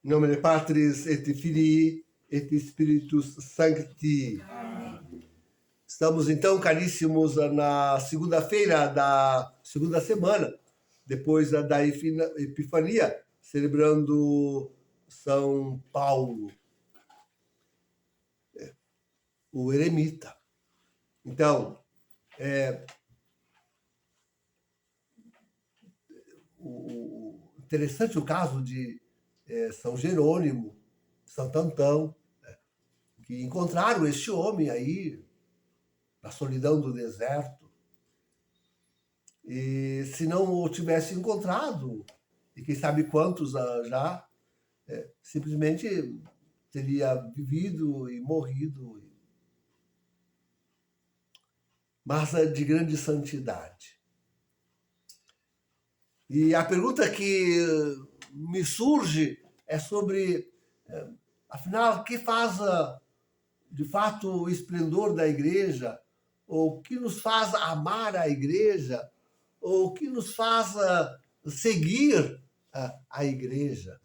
Em nome de Patris et Filii et Spiritus Sancti. Estamos então, caríssimos, na segunda-feira da segunda semana, depois da Epifania, celebrando São Paulo, o eremita. Então, interessante o caso de São Jerônimo, Santo Antão, que encontraram este homem aí na solidão do deserto. E se não o tivesse encontrado, e quem sabe quantos já, simplesmente teria vivido e morrido. Mas de grande santidade. E a pergunta que me surge é sobre, afinal, o que faz de fato o esplendor da igreja, ou o que nos faz amar a igreja, ou o que nos faz seguir a igreja.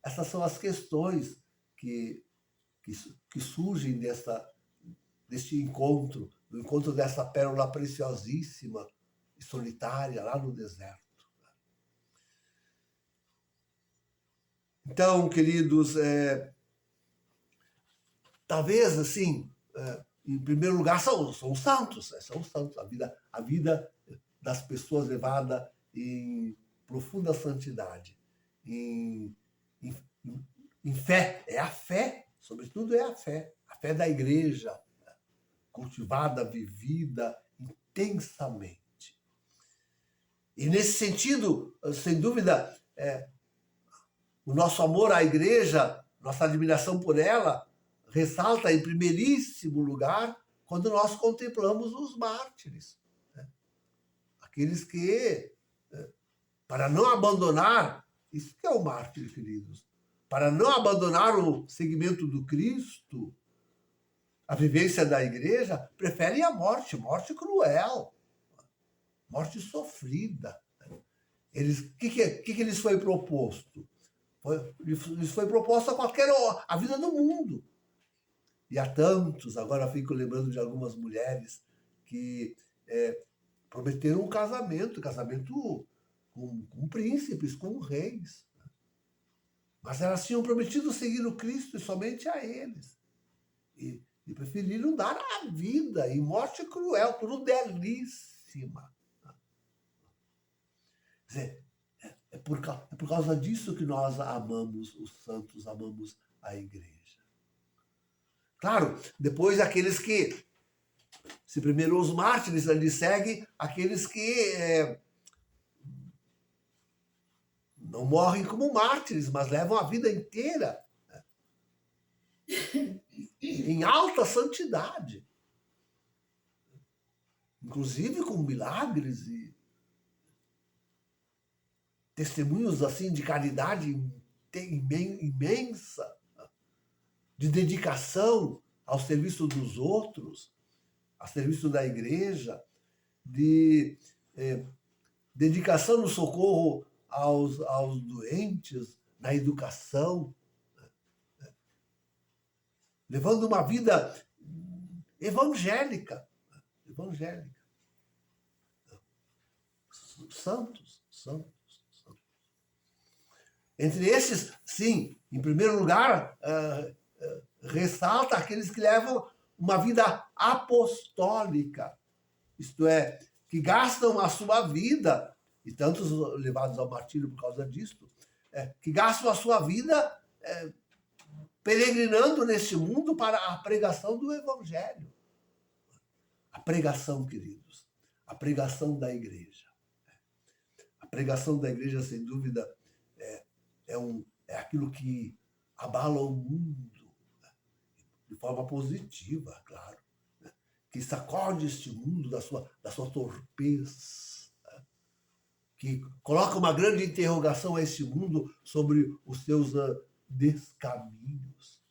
Essas são as questões que surgem deste encontro, do encontro dessa pérola preciosíssima e solitária lá no deserto. Então, queridos, talvez, assim, em primeiro lugar, são os santos, são os santos, a vida das pessoas levada em profunda santidade, em fé, a fé, sobretudo a fé da igreja, cultivada, vivida intensamente. E nesse sentido, sem dúvida, o nosso amor à igreja, nossa admiração por ela, ressalta em primeiríssimo lugar quando nós contemplamos os mártires. Aqueles que, para não abandonar, isso que é o mártir, queridos, para não abandonar o seguimento do Cristo, a vivência da igreja, preferem a morte cruel, morte sofrida. O que lhes foi proposto? Lhes foi proposto a vida no mundo. E há tantos, agora fico lembrando de algumas mulheres que prometeram um casamento com príncipes, com reis. Mas elas tinham prometido seguir o Cristo e somente a eles. E preferiram dar a vida em morte cruel, crudelíssima. Quer dizer, é por causa disso que nós amamos os santos, amamos a igreja. Claro, depois aqueles que, se primeiro os mártires, ali seguem aqueles que não morrem como mártires, mas levam a vida inteira em alta santidade, inclusive com milagres e testemunhos assim de caridade imensa, de dedicação ao serviço dos outros, ao serviço da igreja, de dedicação no socorro aos doentes, na educação, levando uma vida evangélica. Santos. Entre esses, sim, em primeiro lugar, ressalta aqueles que levam uma vida apostólica, isto é, que gastam a sua vida, e tantos levados ao martírio por causa disto, que gastam a sua vida peregrinando neste mundo para a pregação do Evangelho. A pregação, queridos, a pregação da igreja. A pregação da igreja, sem dúvida, é aquilo que abala o mundo, de forma positiva, claro, que sacode este mundo da sua torpeza, que coloca uma grande interrogação a este mundo sobre os seus descaminhos.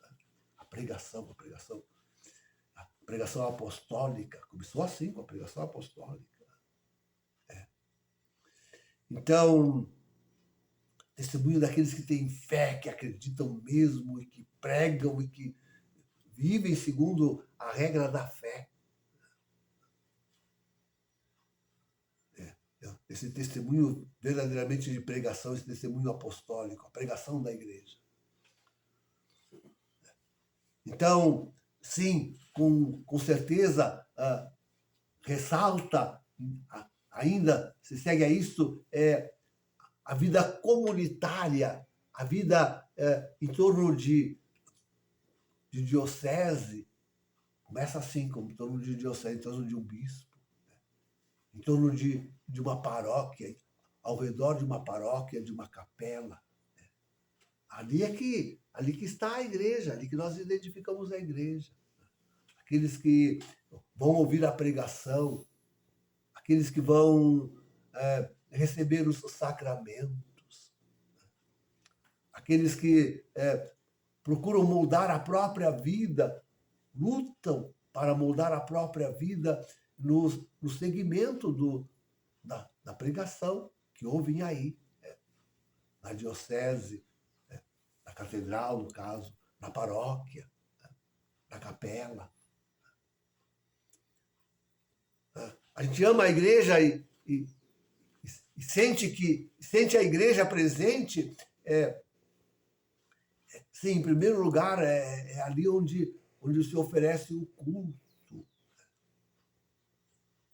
A pregação apostólica, começou assim, com a pregação apostólica. Então, testemunho daqueles que têm fé, que acreditam mesmo e que pregam e que vivem segundo a regra da fé. Esse testemunho verdadeiramente de pregação, esse testemunho apostólico, a pregação da igreja. Então, sim, com certeza, ressalta, ainda se segue a isto, a vida comunitária, a vida em torno de diocese, começa assim, como em torno de diocese, em torno de um bispo, em torno de uma paróquia, ao redor de uma paróquia, de uma capela. Ali que está a igreja, ali que nós identificamos a igreja. Aqueles que vão ouvir a pregação, aqueles que vão receber os sacramentos, aqueles que procuram moldar a própria vida, lutam para moldar a própria vida no segmento da pregação que ouvem aí, na diocese, na catedral, no caso, na paróquia, na capela. A gente ama a igreja e sente a igreja presente. Sim, em primeiro lugar, é ali onde se oferece o culto.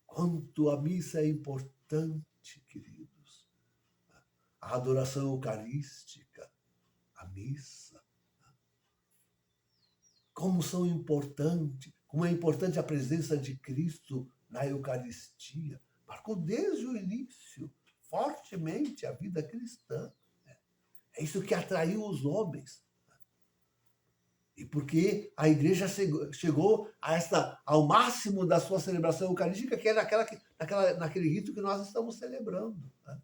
Quanto a missa é importante, queridos. A adoração eucarística, a missa. Como é importante a presença de Cristo na Eucaristia. Marcou desde o início, fortemente, a vida cristã. É isso que atraiu os homens. E porque a igreja chegou ao máximo da sua celebração eucarística, que é naquele rito que nós estamos celebrando. Né?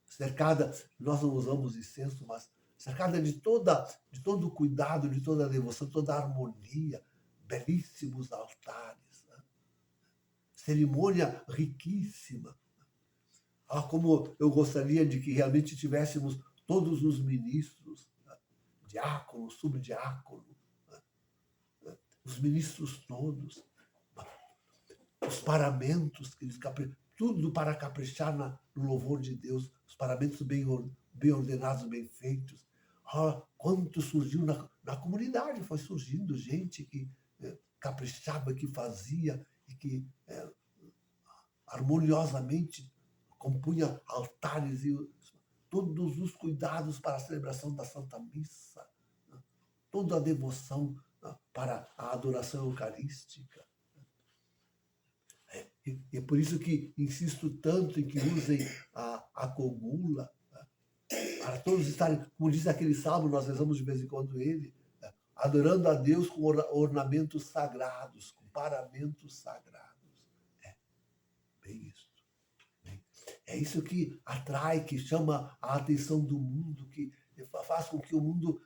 Cercada, nós não usamos incenso, mas cercada de todo o cuidado, de toda a devoção, toda a harmonia, belíssimos altares. Né? Cerimônia riquíssima. Como eu gostaria de que realmente tivéssemos todos os ministros, diácono, subdiácono, os ministros todos, os paramentos, tudo para caprichar no louvor de Deus, os paramentos bem ordenados, bem feitos. Quanto surgiu na comunidade, foi surgindo gente que caprichava, que fazia e que harmoniosamente compunha altares e todos os cuidados para a celebração da Santa Missa, toda a devoção para a adoração eucarística. É por isso que insisto tanto em que usem a cogula, para todos estarem, como diz aquele salmo, nós rezamos de vez em quando ele, adorando a Deus com ornamentos sagrados, com paramentos sagrados. Bem isso. É isso que atrai, que chama a atenção do mundo, que faz com que o mundo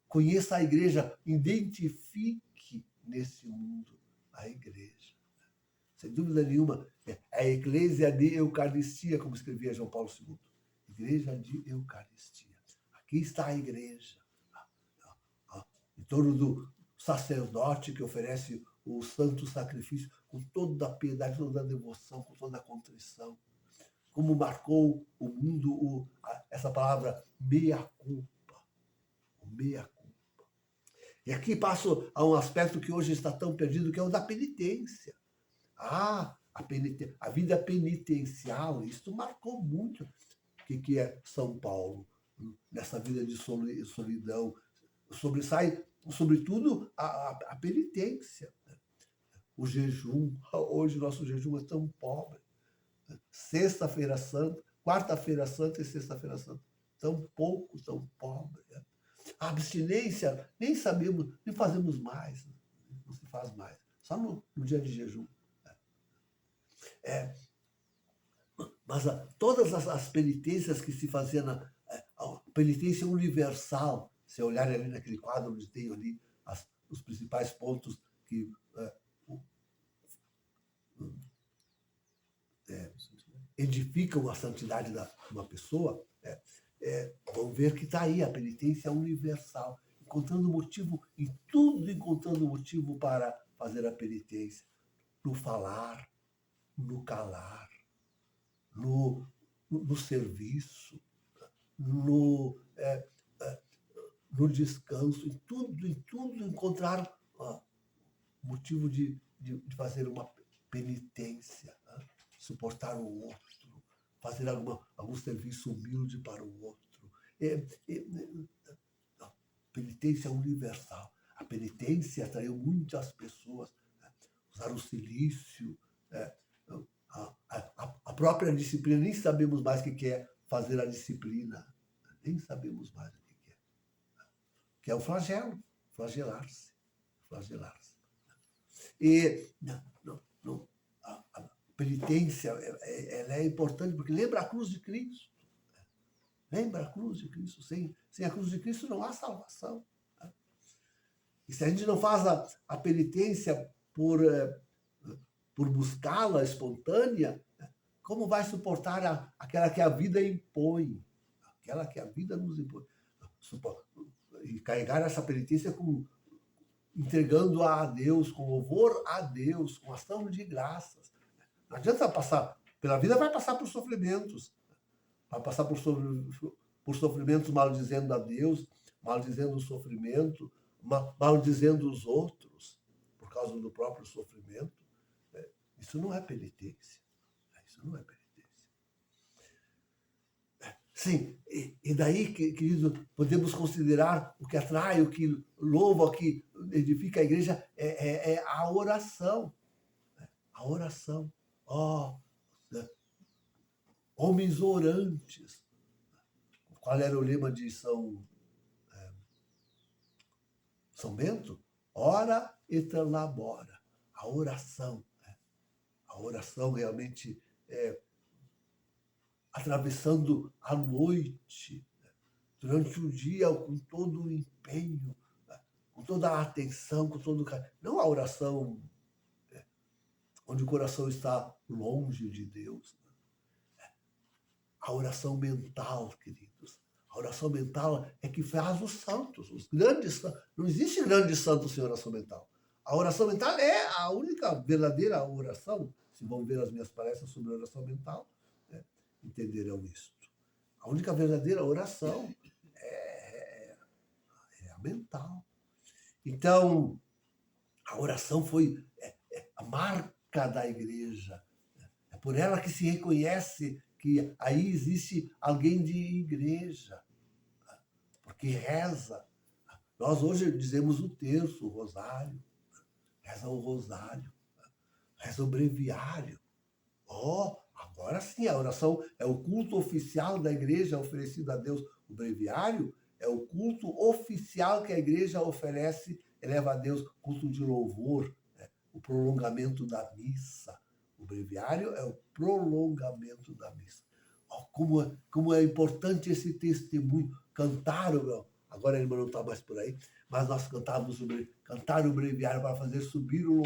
conheça a igreja, identifique nesse mundo a igreja. Sem dúvida nenhuma, é a Eclésia de Eucaristia, como escrevia João Paulo II. Igreja de Eucaristia. Aqui está a igreja, em torno do sacerdote que oferece o santo sacrifício com toda a piedade, toda a devoção, com toda a contrição. Como marcou o mundo essa palavra meia culpa. O meia culpa. E aqui passo a um aspecto que hoje está tão perdido, que é o da penitência. A vida penitencial, isso marcou muito o que é São Paulo, nessa vida de solidão. Sobressai, sobretudo, a penitência. O jejum. Hoje nosso jejum é tão pobre. Sexta-feira Santa, quarta-feira Santa e sexta-feira Santa. Tão pouco, tão pobre. A abstinência, nem sabemos, nem fazemos mais. Não se faz mais. Só no dia de jejum. Mas todas as penitências que se faziam, a penitência universal, se olhar ali naquele quadro onde tem ali os principais pontos que edificam a santidade de uma pessoa, vamos ver que está aí, a penitência universal, encontrando motivo em tudo, encontrando motivo para fazer a penitência, no falar, no calar, no serviço, no, no descanso, em tudo encontrar motivo de fazer uma penitência, né? Suportar o outro, fazer algum serviço humilde para o outro. A penitência universal. A penitência atraiu muitas pessoas, né? Usar o silício, né? A própria disciplina, nem sabemos mais o que é fazer a disciplina, nem sabemos mais o que é. Que é o flagelo, flagelar-se. E a penitência ela é importante porque lembra a cruz de Cristo. Lembra a cruz de Cristo. Sem a cruz de Cristo não há salvação. E se a gente não faz a penitência por buscá-la espontânea, como vai suportar aquela que a vida impõe? Aquela que a vida nos impõe. E carregar essa penitência entregando a Deus, com louvor a Deus, com ação de graças. Não adianta passar pela vida, vai passar por sofrimentos. Vai passar por sofrimentos maldizendo a Deus, maldizendo o sofrimento, maldizendo os outros, por causa do próprio sofrimento. Isso não é penitência. Isso não é penitência. Sim, e daí, querido, podemos considerar o que atrai, o que louva, o que edifica a igreja é a oração. A oração. Homens orantes. Qual era o lema de São Bento? Ora et labora. A oração. A oração realmente atravessando a noite, durante o dia, com todo o empenho, com toda a atenção, com todo o carinho. Não a oração onde o coração está longe de Deus. A oração mental, queridos. A oração mental é que faz os santos, os grandes santos. Não existe grande santo sem oração mental. A oração mental é a única verdadeira oração. Se vão ver as minhas palestras sobre oração mental, entenderão isto. A única verdadeira oração é a mental. Então, a oração foi a marca da igreja. É por ela que se reconhece que aí existe alguém de igreja, porque reza. Nós hoje dizemos o terço, o rosário, reza o rosário, reza o breviário. Agora sim, a oração é o culto oficial da igreja oferecido a Deus. O breviário é o culto oficial que a igreja oferece, eleva a Deus, culto de louvor, o prolongamento da missa. O breviário é o prolongamento da missa. Como é importante esse testemunho. Cantaram, agora a irmã não está mais por aí, mas nós cantávamos cantar o breviário para fazer subir o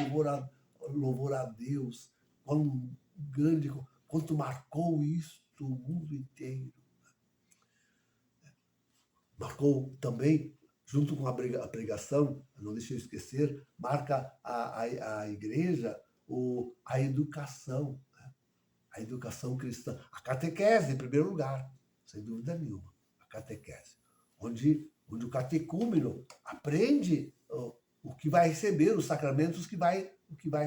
louvor a Deus. Quão grande, quanto marcou isto o mundo inteiro. Marcou também, junto com a pregação, não deixe eu esquecer, marca a igreja a educação, né? A educação cristã, a catequese, em primeiro lugar, sem dúvida nenhuma, a catequese, onde o catecúmeno aprende o que vai receber, os sacramentos que vai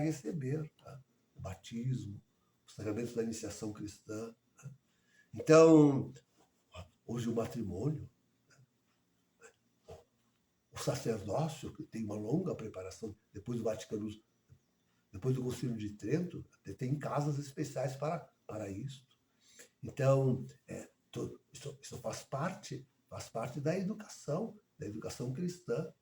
receber, tá? O batismo, os sacramentos da iniciação cristã. Tá? Então, hoje o matrimônio, o sacerdócio, que tem uma longa preparação, depois do Concílio de Trento, tem casas especiais para isso. Então, isso faz parte da educação cristã.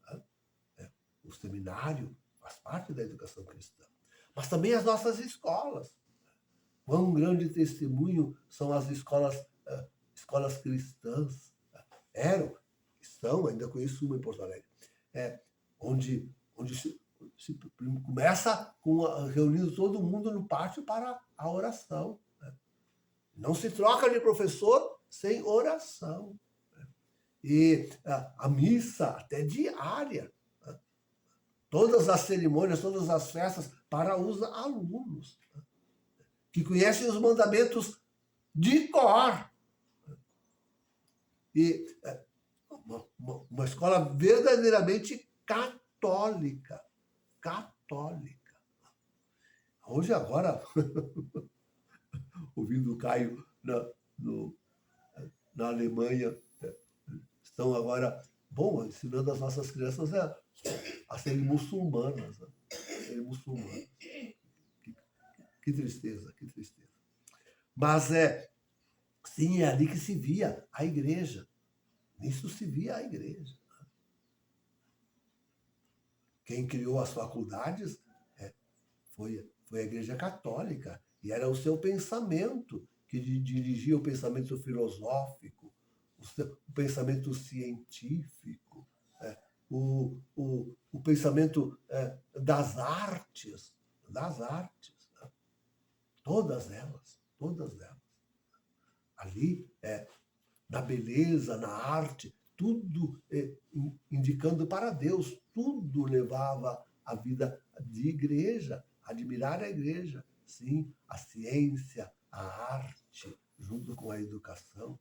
Né? O seminário faz parte da educação cristã. Mas também as nossas escolas. Quão grande testemunho são as escolas cristãs. Estão, ainda conheço uma em Porto Alegre, onde se começa reunindo todo mundo no pátio para a oração. Né? Não se troca de professor sem oração. E a missa até diária, né? Todas as cerimônias, todas as festas para os alunos, né? Que conhecem os mandamentos de cor. E uma escola verdadeiramente católica. Católica. Hoje, agora, ouvindo o Caio na Alemanha, estão agora, ensinando as nossas crianças a serem muçulmanas. Né? Serem muçulmanas. Que tristeza, que tristeza. Mas sim, é ali que se via a igreja. Nisso se via a igreja. Quem criou as faculdades foi a Igreja Católica. E era o seu pensamento que dirigia o pensamento filosófico, o pensamento científico, o pensamento das artes. Das artes. Né? Todas elas. Ali, na beleza, na arte, tudo indicando para Deus, tudo levava a vida de igreja, admirar a igreja, sim, a ciência, a arte, junto com a educação.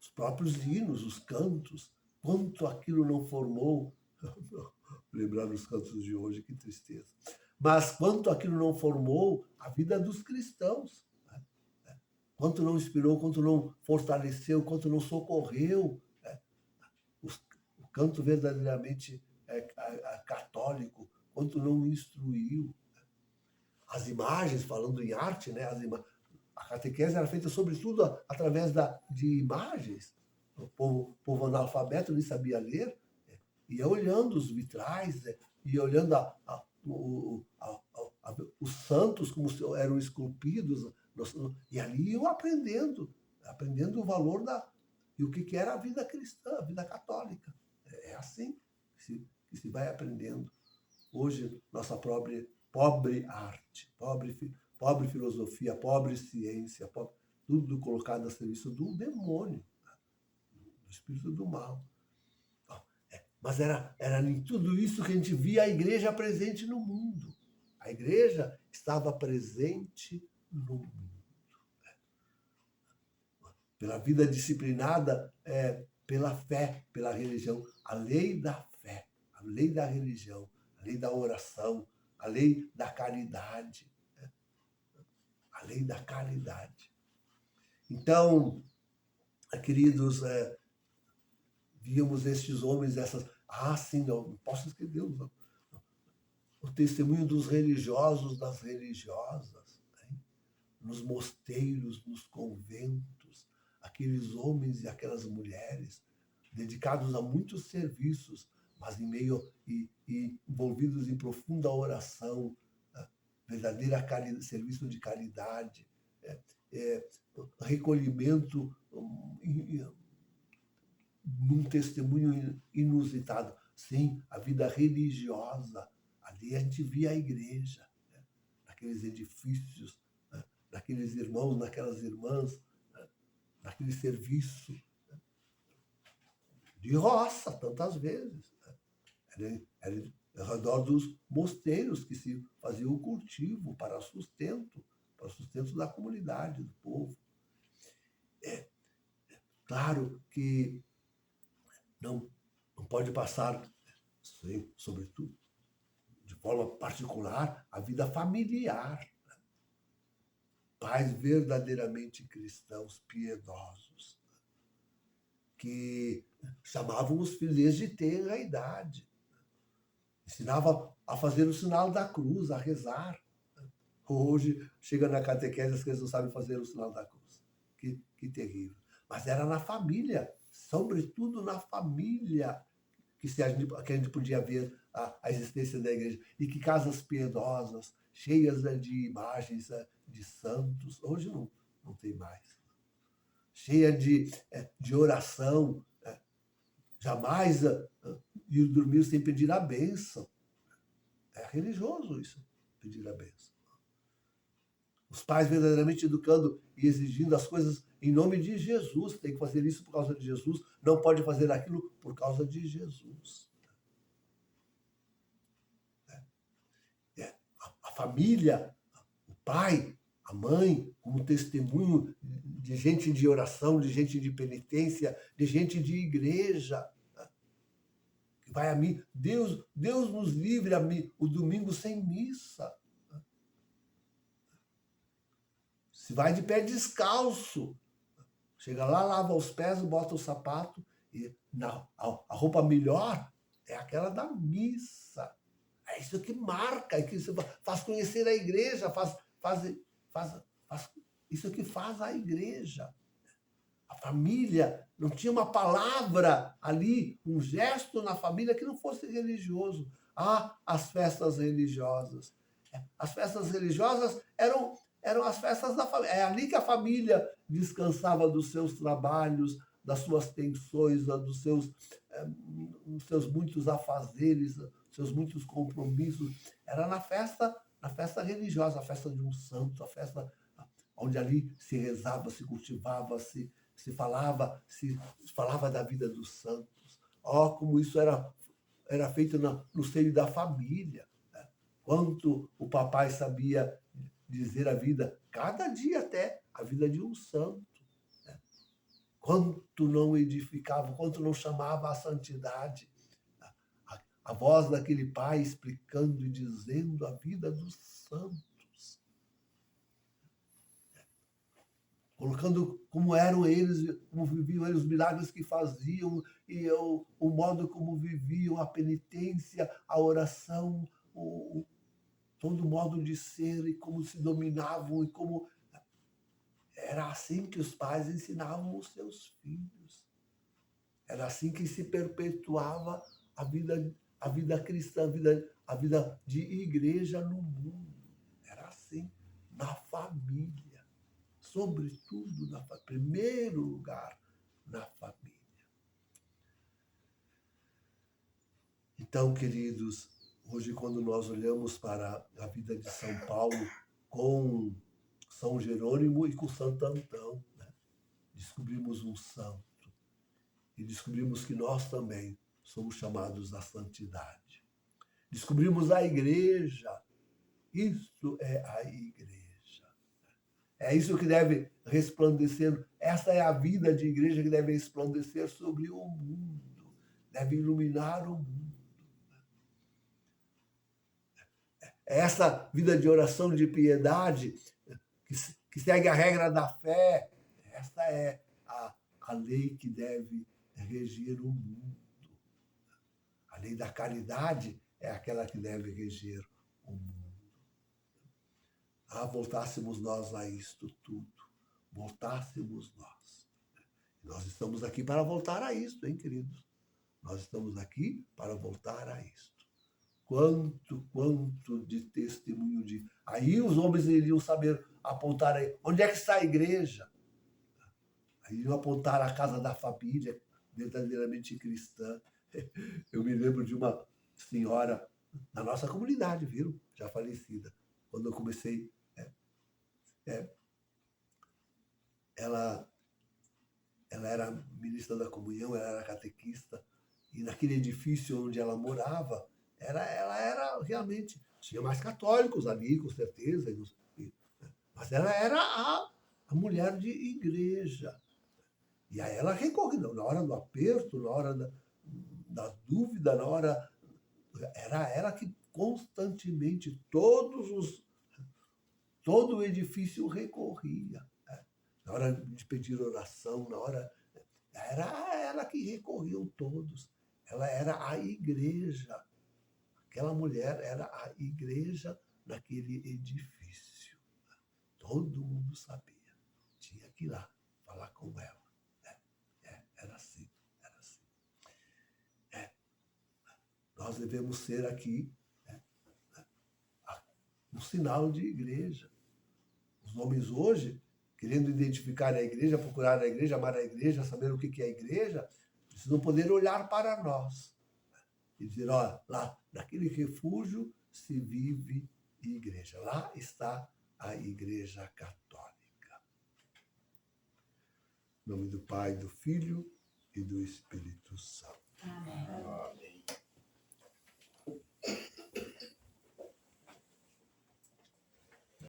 Os próprios hinos, os cantos, quanto aquilo não formou, lembrar os cantos de hoje, que tristeza, mas quanto aquilo não formou a vida dos cristãos. Quanto não inspirou, quanto não fortaleceu, quanto não socorreu. Né? O canto verdadeiramente católico, quanto não instruiu. As imagens, falando em arte, né? A catequese era feita sobretudo através de imagens. O povo analfabeto nem sabia ler, ia olhando os vitrais, ia olhando os santos como eram esculpidos, e ali iam aprendendo o valor e o que era a vida cristã, a vida católica. É assim que se vai aprendendo. Hoje, nossa pobre arte, pobre filosofia, pobre ciência, tudo colocado a serviço do demônio, do espírito do mal. Mas era em tudo isso que a gente via a igreja presente no mundo. A igreja estava presente no mundo. Pela vida disciplinada, pela fé, pela religião. A lei da fé, a lei da religião, a lei da oração, a lei da caridade. Né? A lei da caridade. Então, queridos, víamos estes homens, sim, não posso esquecer, não. O testemunho dos religiosos, das religiosas, né? Nos mosteiros, nos conventos, aqueles homens e aquelas mulheres dedicados a muitos serviços, mas em meio e envolvidos em profunda oração, verdadeira serviço de caridade, recolhimento, num testemunho inusitado. Sim, a vida religiosa. Ali a gente via a igreja, né? Naqueles edifícios, né? Naqueles irmãos, naquelas irmãs, né? Naquele serviço, né? De roça, tantas vezes. Né? Era ao redor dos mosteiros que se fazia o cultivo para o sustento da comunidade, do povo. Claro que não pode passar, sobretudo, de forma particular, a vida familiar. Pais verdadeiramente cristãos, piedosos, que chamavam os filhos desde tenra idade. Ensinavam a fazer o sinal da cruz, a rezar. Hoje, chega na catequese, as crianças não sabem fazer o sinal da cruz. Que terrível. Mas era na família, sobretudo na família, que a gente podia ver a existência da igreja. E que casas piedosas, cheias de imagens de santos, hoje não tem mais. Cheia de oração, jamais ir dormir sem pedir a bênção. É religioso isso, pedir a bênção. Os pais verdadeiramente educando e exigindo as coisas em nome de Jesus. Tem que fazer isso por causa de Jesus. Não pode fazer aquilo por causa de Jesus. A família, o pai, a mãe, como testemunho de gente de oração, de gente de penitência, de gente de igreja. Que vai a mim. Deus nos livre a mim, o domingo sem missa. Se vai de pé descalço. Chega lá, lava os pés, bota o sapato. E a roupa melhor é aquela da missa. É isso que marca, é que isso faz conhecer a igreja, isso que faz a igreja. A família não tinha uma palavra ali, um gesto na família que não fosse religioso. As festas religiosas. As festas religiosas eram as festas da família. É ali que a família descansava dos seus trabalhos, das suas tensões, dos seus muitos afazeres, dos seus muitos compromissos. Era na festa religiosa, a festa de um santo, a festa onde ali se rezava, se cultivava, se falava da vida dos santos. Como isso era feito no seio da família. Né? Quanto o papai sabia dizer a vida, cada dia até, a vida de um santo. Né? Quanto não edificava, quanto não chamava a santidade. A voz daquele pai explicando e dizendo a vida dos santos. Colocando como eram eles, como viviam eles, os milagres que faziam, e o modo como viviam, a penitência, a oração, todo o modo de ser e como se dominavam, e como era assim que os pais ensinavam os seus filhos. Era assim que se perpetuava a vida cristã, a vida de igreja no mundo. Era assim, na família. Sobretudo, primeiro lugar, na família. Então, queridos, hoje, quando nós olhamos para a vida de São Paulo com São Jerônimo e com Santo Antão, né? Descobrimos um santo e descobrimos que nós também somos chamados à santidade. Descobrimos a igreja. Isto é a igreja. É isso que deve resplandecer. Essa é a vida de igreja que deve resplandecer sobre o mundo. Deve iluminar o mundo. É essa vida de oração, de piedade, que segue a regra da fé. Essa é a lei que deve reger o mundo. A lei da caridade é aquela que deve reger o mundo. Voltássemos nós a isto tudo. Voltássemos nós. Nós estamos aqui para voltar a isto, hein, queridos? Nós estamos aqui para voltar a isto. Quanto de testemunho de... Aí os homens iriam saber apontar aí. Onde é que está a igreja? Aí iriam apontar a casa da família, verdadeiramente cristã. Eu me lembro de uma senhora da nossa comunidade, viu? Já falecida. Quando eu comecei... Ela era ministra da comunhão, ela era catequista, e naquele edifício onde ela morava, ela era realmente... Tinha mais católicos ali, com certeza, mas ela era a mulher de igreja. E aí ela recorre, na hora do aperto, na hora da dúvida, na hora... Era ela que constantemente, todo o edifício recorria. Na hora de pedir oração, na hora... Era ela que recorriam todos. Ela era a igreja. Aquela mulher era a igreja naquele edifício. Todo mundo sabia. Tinha que ir lá falar com ela. Era assim, era assim. Nós devemos ser aqui um sinal de igreja. Os homens hoje, querendo identificar a igreja, procurar a igreja, amar a igreja, saber o que é a igreja, precisam poder olhar para nós e dizer, olha, lá, naquele refúgio se vive igreja. Lá está a Igreja Católica. Em nome do Pai, do Filho e do Espírito Santo. Amém. Amém.